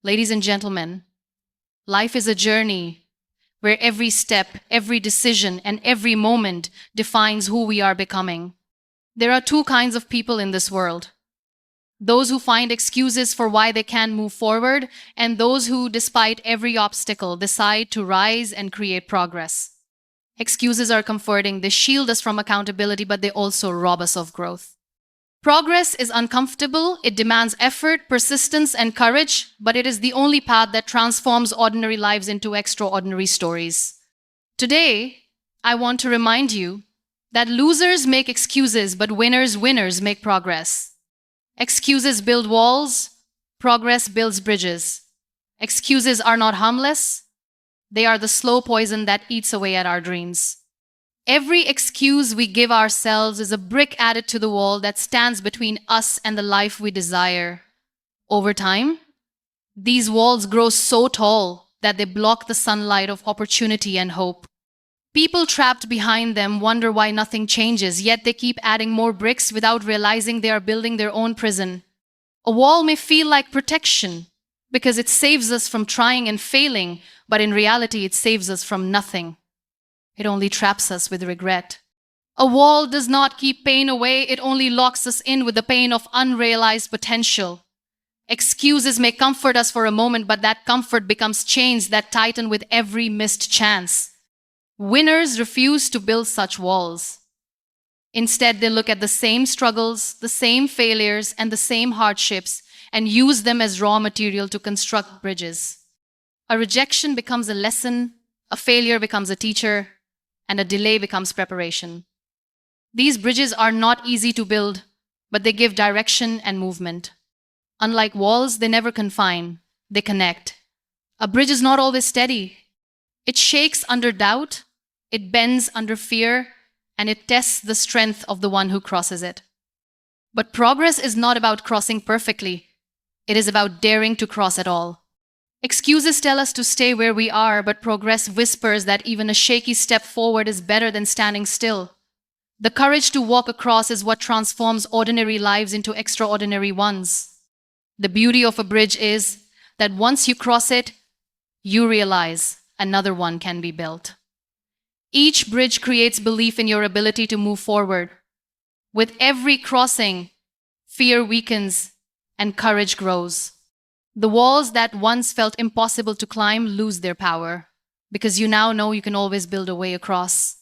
Ladies and gentlemen, life is a journey where every step, every decision, and every moment defines who we are becoming. There are two kinds of people in this world: those who find excuses for why they can't move forward, and those who, despite every obstacle, decide to rise and create progress. Excuses are comforting. They shield us from accountability, but they also rob us of growth. Progress is uncomfortable, it demands effort, persistence, and courage, but it is the only path that transforms ordinary lives into extraordinary stories. Today, I want to remind you that losers make excuses, but winners make progress. Excuses build walls, progress builds bridges. Excuses are not harmless, they are the slow poison that eats away at our dreams. Every excuse we give ourselves is a brick added to the wall that stands between us and the life we desire. Over time, these walls grow so tall that they block the sunlight of opportunity and hope. People trapped behind them wonder why nothing changes, yet they keep adding more bricks without realizing they are building their own prison. A wall may feel like protection because it saves us from trying and failing, but in reality, it saves us from nothing. It only traps us with regret. A wall does not keep pain away, it only locks us in with the pain of unrealized potential. Excuses may comfort us for a moment, but that comfort becomes chains that tighten with every missed chance. Winners refuse to build such walls. Instead, they look at the same struggles, the same failures, and the same hardships and use them as raw material to construct bridges. A rejection becomes a lesson, a failure becomes a teacher, and a delay becomes preparation. These bridges are not easy to build, but they give direction and movement. Unlike walls, they never confine, they connect. A bridge is not always steady. It shakes under doubt, it bends under fear, and it tests the strength of the one who crosses it. But progress is not about crossing perfectly. It is about daring to cross at all. Excuses tell us to stay where we are, but progress whispers that even a shaky step forward is better than standing still. The courage to walk across is what transforms ordinary lives into extraordinary ones. The beauty of a bridge is that once you cross it, you realize another one can be built. Each bridge creates belief in your ability to move forward. With every crossing, fear weakens and courage grows. The walls that once felt impossible to climb lose their power, because you now know you can always build a way across.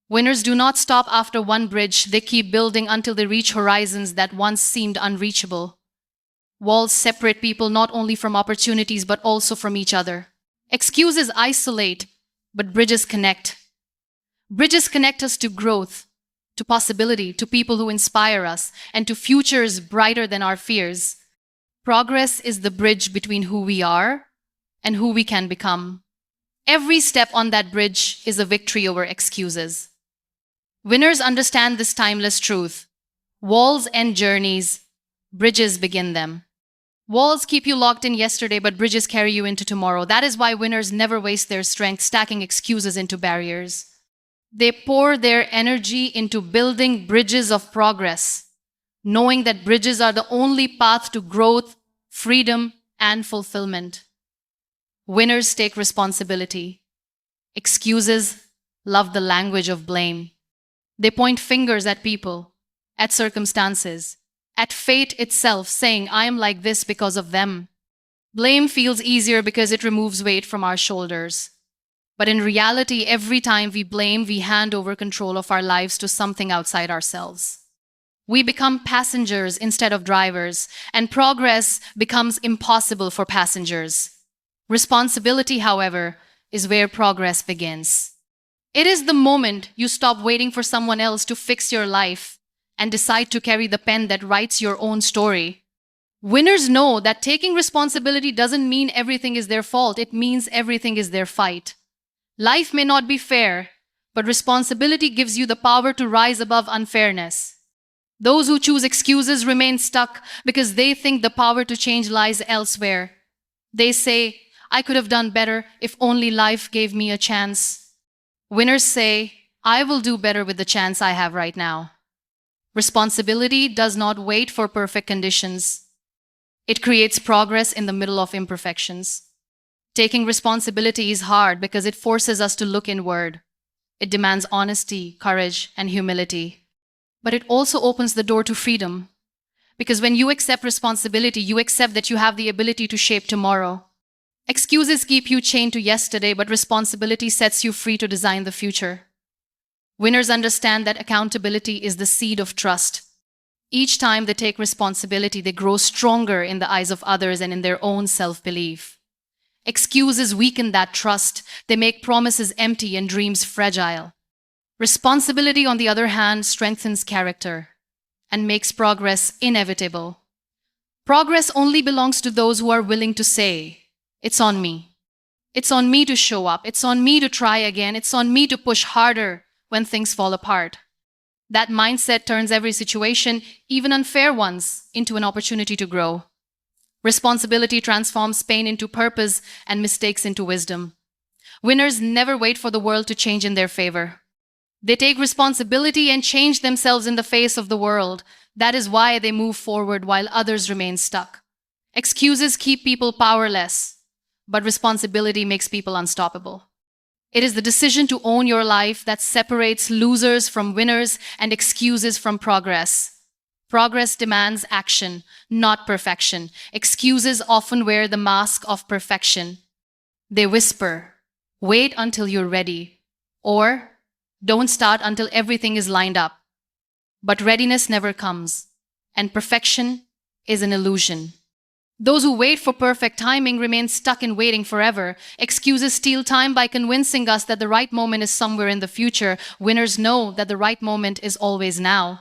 Winners do not stop after one bridge, they keep building until they reach horizons that once seemed unreachable. Walls separate people not only from opportunities but also from each other. Excuses isolate, but bridges connect. Bridges connect us to growth, to possibility, to people who inspire us, and to futures brighter than our fears. Progress is the bridge between who we are and who we can become. Every step on that bridge is a victory over excuses. Winners understand this timeless truth. Walls end journeys, bridges begin them. Walls keep you locked in yesterday, but bridges carry you into tomorrow. That is why winners never waste their strength stacking excuses into barriers. They pour their energy into building bridges of progress, knowing that bridges are the only path to growth, freedom, and fulfillment. Winners take responsibility. Excuses love the language of blame. They point fingers at people, at circumstances, at fate itself, saying, "I am like this because of them." Blame feels easier because it removes weight from our shoulders. But in reality, every time we blame, we hand over control of our lives to something outside ourselves. We become passengers instead of drivers, and progress becomes impossible for passengers. Responsibility, however, is where progress begins. It is the moment you stop waiting for someone else to fix your life and decide to carry the pen that writes your own story. Winners know that taking responsibility doesn't mean everything is their fault, it means everything is their fight. Life may not be fair, but responsibility gives you the power to rise above unfairness. Those who choose excuses remain stuck because they think the power to change lies elsewhere. They say, "I could have done better if only life gave me a chance." Winners say, "I will do better with the chance I have right now." Responsibility does not wait for perfect conditions. It creates progress in the middle of imperfections. Taking responsibility is hard because it forces us to look inward. It demands honesty, courage, and humility. But it also opens the door to freedom. Because when you accept responsibility, you accept that you have the ability to shape tomorrow. Excuses keep you chained to yesterday, but responsibility sets you free to design the future. Winners understand that accountability is the seed of trust. Each time they take responsibility, they grow stronger in the eyes of others and in their own self-belief. Excuses weaken that trust. They make promises empty and dreams fragile. Responsibility, on the other hand, strengthens character and makes progress inevitable. Progress only belongs to those who are willing to say, "It's on me. It's on me to show up. It's on me to try again. It's on me to push harder when things fall apart." That mindset turns every situation, even unfair ones, into an opportunity to grow. Responsibility transforms pain into purpose and mistakes into wisdom. Winners never wait for the world to change in their favor. They take responsibility and change themselves in the face of the world. That is why they move forward while others remain stuck. Excuses keep people powerless, but responsibility makes people unstoppable. It is the decision to own your life that separates losers from winners and excuses from progress. Progress demands action, not perfection. Excuses often wear the mask of perfection. They whisper, "Wait until you're ready," or "Don't start until everything is lined up." But readiness never comes, and perfection is an illusion. Those who wait for perfect timing remain stuck in waiting forever. Excuses steal time by convincing us that the right moment is somewhere in the future. Winners know that the right moment is always now.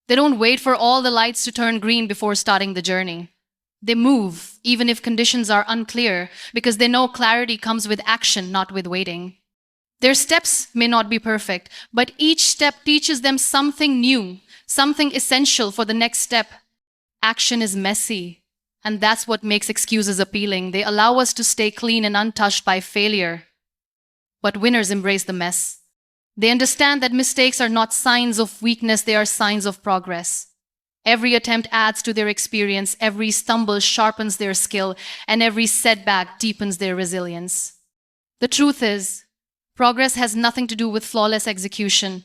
They don't wait for all the lights to turn green before starting the journey. They move, even if conditions are unclear, because they know clarity comes with action, not with waiting. Their steps may not be perfect, but each step teaches them something new, something essential for the next step. Action is messy, and that's what makes excuses appealing. They allow us to stay clean and untouched by failure. But winners embrace the mess. They understand that mistakes are not signs of weakness, they are signs of progress. Every attempt adds to their experience, every stumble sharpens their skill, and every setback deepens their resilience. The truth is, progress has nothing to do with flawless execution.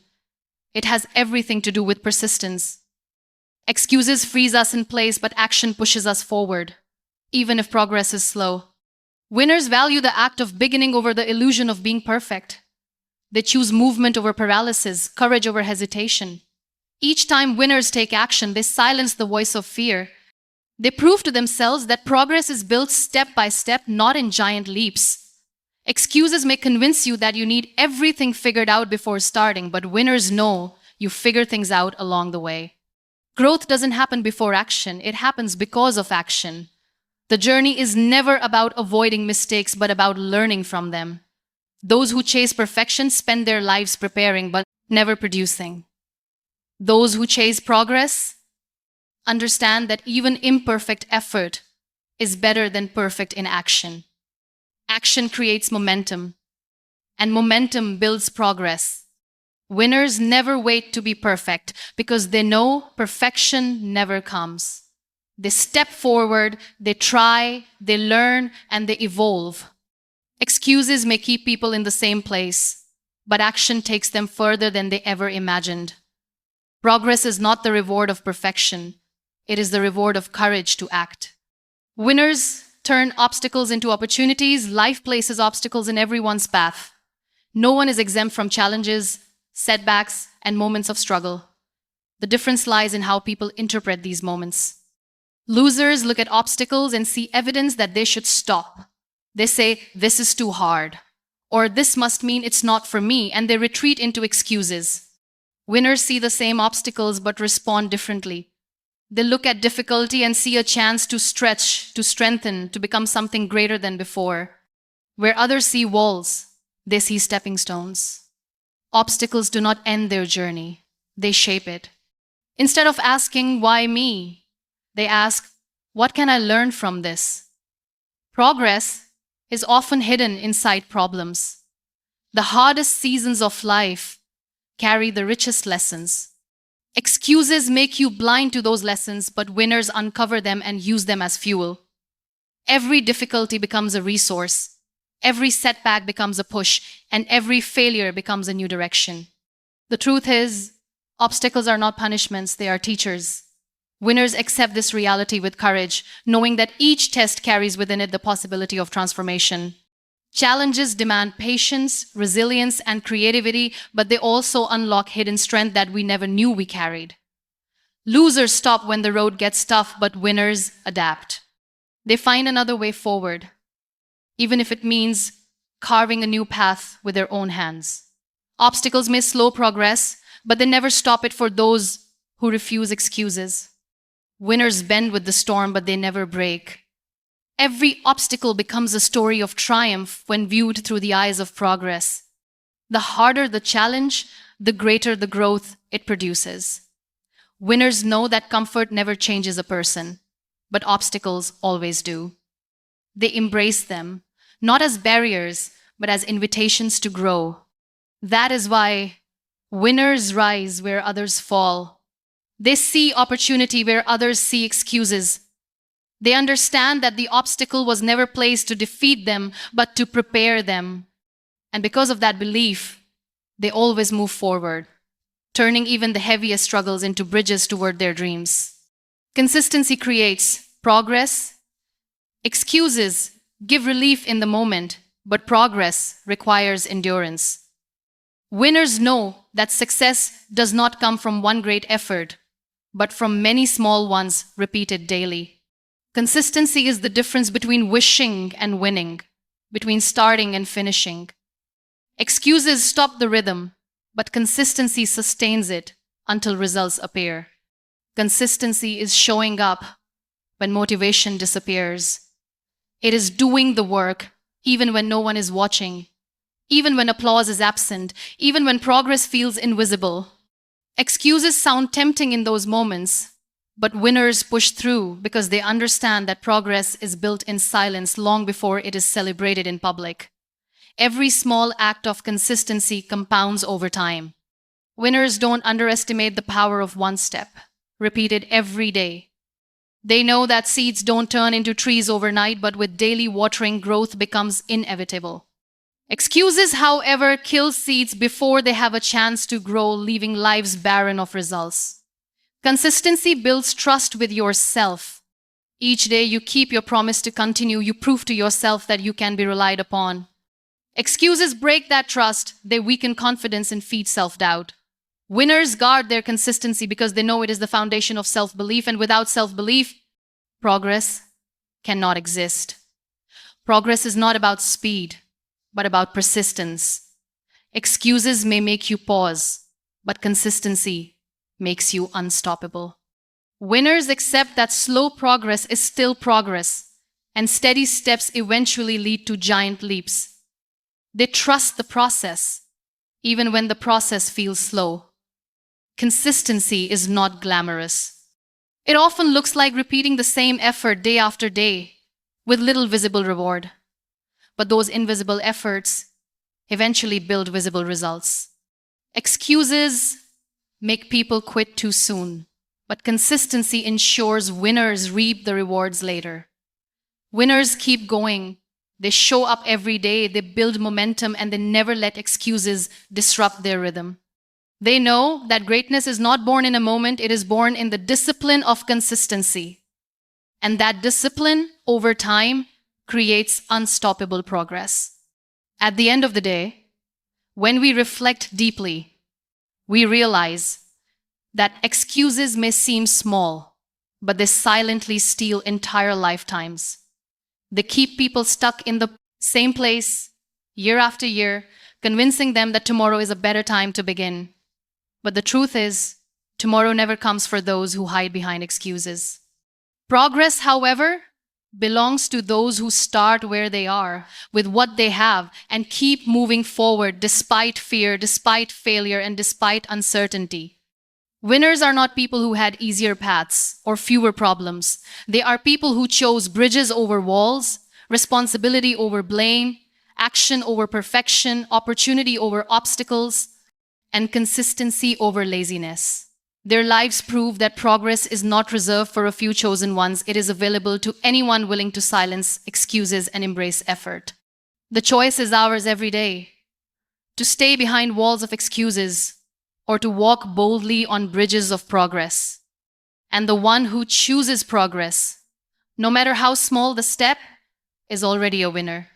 It has everything to do with persistence. Excuses freeze us in place, but action pushes us forward, even if progress is slow. Winners value the act of beginning over the illusion of being perfect. They choose movement over paralysis, courage over hesitation. Each time winners take action, they silence the voice of fear. They prove to themselves that progress is built step by step, not in giant leaps. Excuses may convince you that you need everything figured out before starting, but winners know you figure things out along the way. Growth doesn't happen before action, it happens because of action. The journey is never about avoiding mistakes, but about learning from them. Those who chase perfection spend their lives preparing, but never producing. Those who chase progress understand that even imperfect effort is better than perfect inaction. Action creates momentum, and momentum builds progress. Winners never wait to be perfect because they know perfection never comes. They step forward, they try, they learn, and they evolve. Excuses may keep people in the same place, but action takes them further than they ever imagined. Progress is not the reward of perfection, it is the reward of courage to act. Winners turn obstacles into opportunities. Life places obstacles in everyone's path. No one is exempt from challenges, setbacks, and moments of struggle. The difference lies in how people interpret these moments. Losers look at obstacles and see evidence that they should stop. They say, "This is too hard," or "This must mean it's not for me," and they retreat into excuses. Winners see the same obstacles but respond differently. They look at difficulty and see a chance to stretch, to strengthen, to become something greater than before. Where others see walls, they see stepping stones. Obstacles do not end their journey, they shape it. Instead of asking, "Why me?" they ask, "What can I learn from this?" Progress is often hidden inside problems. The hardest seasons of life carry the richest lessons. Excuses make you blind to those lessons, but winners uncover them and use them as fuel. Every difficulty becomes a resource. Every setback becomes a push, and every failure becomes a new direction. The truth is, obstacles are not punishments, they are teachers. Winners accept this reality with courage, knowing that each test carries within it the possibility of transformation. Challenges demand patience, resilience, and creativity, but they also unlock hidden strength that we never knew we carried. Losers stop when the road gets tough, but winners adapt. They find another way forward, even if it means carving a new path with their own hands. Obstacles may slow progress, but they never stop it for those who refuse excuses. Winners bend with the storm, but they never break. Every obstacle becomes a story of triumph when viewed through the eyes of progress. The harder the challenge, the greater the growth it produces. Winners know that comfort never changes a person, but obstacles always do. They embrace them, not as barriers, but as invitations to grow. That is why winners rise where others fall. They see opportunity where others see excuses. They understand that the obstacle was never placed to defeat them, but to prepare them. And because of that belief, they always move forward, turning even the heaviest struggles into bridges toward their dreams. Consistency creates progress. Excuses give relief in the moment, but progress requires endurance. Winners know that success does not come from one great effort, but from many small ones repeated daily. Consistency is the difference between wishing and winning, between starting and finishing. Excuses stop the rhythm, but consistency sustains it until results appear. Consistency is showing up when motivation disappears. It is doing the work even when no one is watching, even when applause is absent, even when progress feels invisible. Excuses sound tempting in those moments, but winners push through because they understand that progress is built in silence long before it is celebrated in public. Every small act of consistency compounds over time. Winners don't underestimate the power of one step, repeated every day. They know that seeds don't turn into trees overnight, but with daily watering, growth becomes inevitable. Excuses, however, kill seeds before they have a chance to grow, leaving lives barren of results. Consistency builds trust with yourself. Each day you keep your promise to continue, you prove to yourself that you can be relied upon. Excuses break that trust, they weaken confidence and feed self-doubt. Winners guard their consistency because they know it is the foundation of self-belief, and without self-belief, progress cannot exist. Progress is not about speed, but about persistence. Excuses may make you pause, but consistency makes you unstoppable. Winners accept that slow progress is still progress, and steady steps eventually lead to giant leaps. They trust the process, even when the process feels slow. Consistency is not glamorous. It often looks like repeating the same effort day after day, with little visible reward. But those invisible efforts eventually build visible results. Excuses make people quit too soon, but consistency ensures winners reap the rewards later. Winners keep going. They show up every day, they build momentum, and they never let excuses disrupt their rhythm. They know that greatness is not born in a moment, it is born in the discipline of consistency. And that discipline, over time, creates unstoppable progress. At the end of the day, when we reflect deeply, we realize that excuses may seem small, but they silently steal entire lifetimes. They keep people stuck in the same place year after year, convincing them that tomorrow is a better time to begin. But the truth is, tomorrow never comes for those who hide behind excuses. Progress, however, belongs to those who start where they are, with what they have, and keep moving forward despite fear, despite failure, and despite uncertainty. Winners are not people who had easier paths or fewer problems. They are people who chose bridges over walls, responsibility over blame, action over perfection, opportunity over obstacles, and consistency over laziness. Their lives prove that progress is not reserved for a few chosen ones. It is available to anyone willing to silence excuses and embrace effort. The choice is ours every day: to stay behind walls of excuses or to walk boldly on bridges of progress. And the one who chooses progress, no matter how small the step, is already a winner.